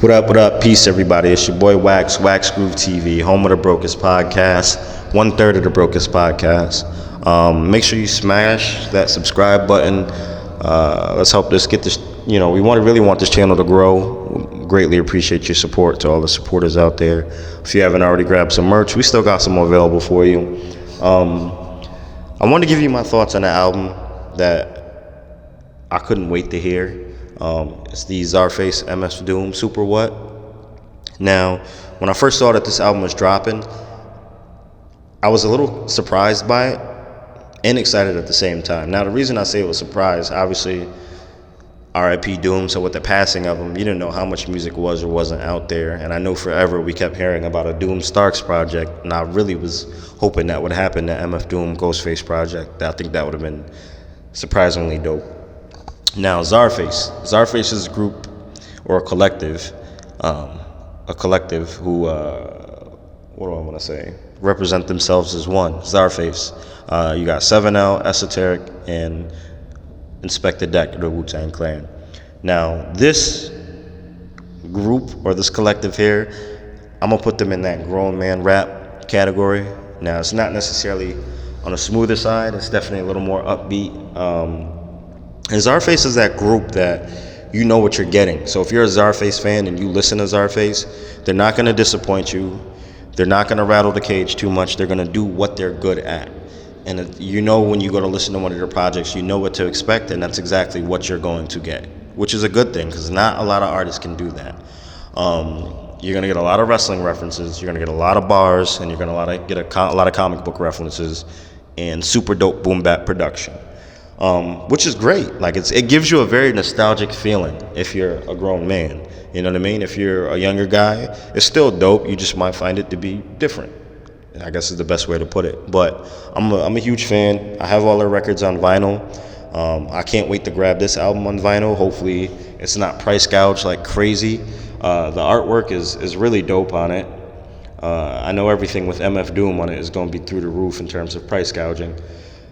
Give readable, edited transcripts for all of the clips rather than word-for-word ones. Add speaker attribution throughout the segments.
Speaker 1: What up? Peace, everybody. It's your boy Wax Groove TV, home of the Brokest Podcast, 1/3 of the Brokest Podcast. Make sure you smash that subscribe button. Let's help this get this. We really want this channel to grow. Greatly appreciate your support to all the supporters out there. If you haven't already grabbed some merch, we still got some available for you. I want to give you my thoughts on the album that I couldn't wait to hear. It's the Czarface MF Doom Super What. Now, when I first saw that this album was dropping, I was a little surprised by it and excited at the same time. Now, the reason I say it was surprised, obviously, R.I.P. Doom, so with the passing of him, you didn't know how much music was or wasn't out there. And I know forever we kept hearing about a Doom Starks project, and I really was hoping that would happen, the MF Doom Ghostface project. I think that would have been surprisingly dope. Now, Czarface is a group or a collective who, what do I want to say, represent themselves as one, Czarface. You got 7L, Esoteric, and Inspector Deck, the Wutang Clan. Now, this group or this collective here, I'm going to put them in that grown man rap category. Now, it's not necessarily on the smoother side. It's definitely a little more upbeat. And Czarface is that group that you know what you're getting. So if you're a Czarface fan and you listen to Czarface, they're not going to disappoint you. They're not going to rattle the cage too much. They're going to do what they're good at. And when you go to listen to one of their projects, you know what to expect, and that's exactly what you're going to get, which is a good thing because not a lot of artists can do that. You're going to get a lot of wrestling references. You're going to get a lot of bars, and you're going to get a lot of comic book references and super dope boom bap production. Which is great. Like it gives you a very nostalgic feeling if you're a grown man. You know what I mean? If you're a younger guy, it's still dope. You just might find it to be different, I guess is the best way to put it. But I'm a huge fan. I have all their records on vinyl. I can't wait to grab this album on vinyl. Hopefully it's not price gouged like crazy. The artwork is really dope on it. I know everything with MF Doom on it is going to be through the roof in terms of price gouging.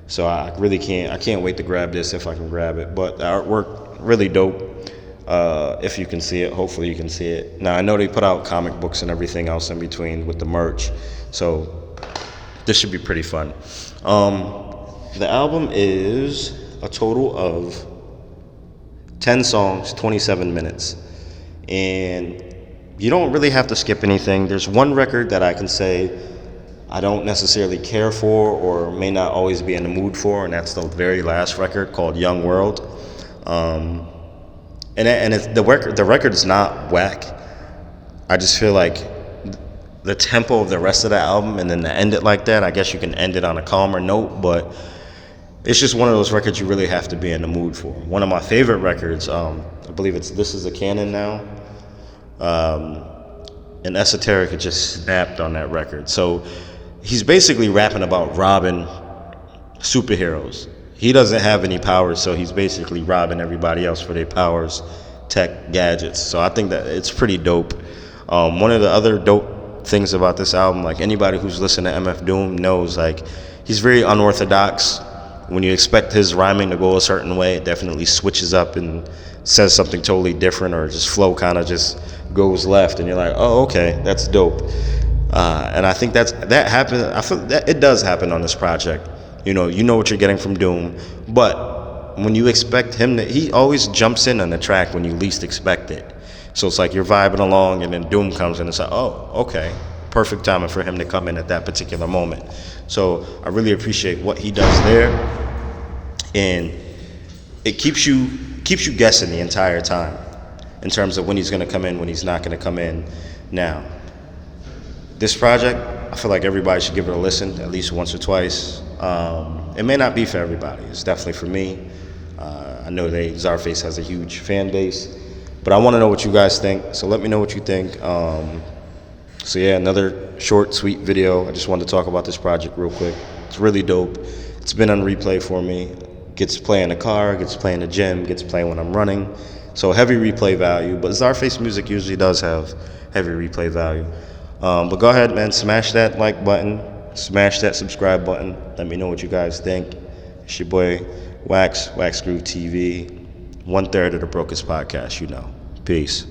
Speaker 1: So I can't wait to grab this if I can grab it. But the artwork, really dope. If you can see it, hopefully you can see it. Now, I know they put out comic books and everything else in between with the merch. So this should be pretty fun. The album is a total of 10 songs, 27 minutes. And you don't really have to skip anything. There's one record that I can say I don't necessarily care for or may not always be in the mood for, and that's the very last record called Young World. The record is not whack. I just feel like the tempo of the rest of the album and then to end it like that, I guess you can end it on a calmer note, but it's just one of those records you really have to be in the mood for. One of my favorite records, I believe it's This Is a Canon Now, and Esoteric had just snapped on that record. So he's basically rapping about robbing superheroes. He doesn't have any powers, so he's basically robbing everybody else for their powers, tech, gadgets. So I think that it's pretty dope. One of the other dope things about this album, like anybody who's listened to MF Doom knows, like he's very unorthodox. When you expect his rhyming to go a certain way, it definitely switches up and says something totally different, or just flow kind of just goes left, and you're like, oh, okay, that's dope. And I think that happens. I feel that it does happen on this project. You know what you're getting from Doom, but when you expect him he always jumps in on the track when you least expect it. So it's like you're vibing along, and then Doom comes in and it's like, oh, okay, perfect timing for him to come in at that particular moment. So I really appreciate what he does there, and it keeps you guessing the entire time in terms of when he's going to come in, when he's not going to come in. Now, this project, I feel like everybody should give it a listen at least once or twice. It may not be for everybody. It's definitely for me. I know Czarface has a huge fan base, but I want to know what you guys think. So let me know what you think. So yeah, another short, sweet video. I just wanted to talk about this project real quick. It's really dope. It's been on replay for me. Gets to play in the car, gets to play in the gym, gets to play when I'm running. So heavy replay value. But Czarface music usually does have heavy replay value. But go ahead, man, smash that like button, smash that subscribe button. Let me know what you guys think. It's your boy Wax Groove TV, 1/3 of the Brokest Podcast. Peace.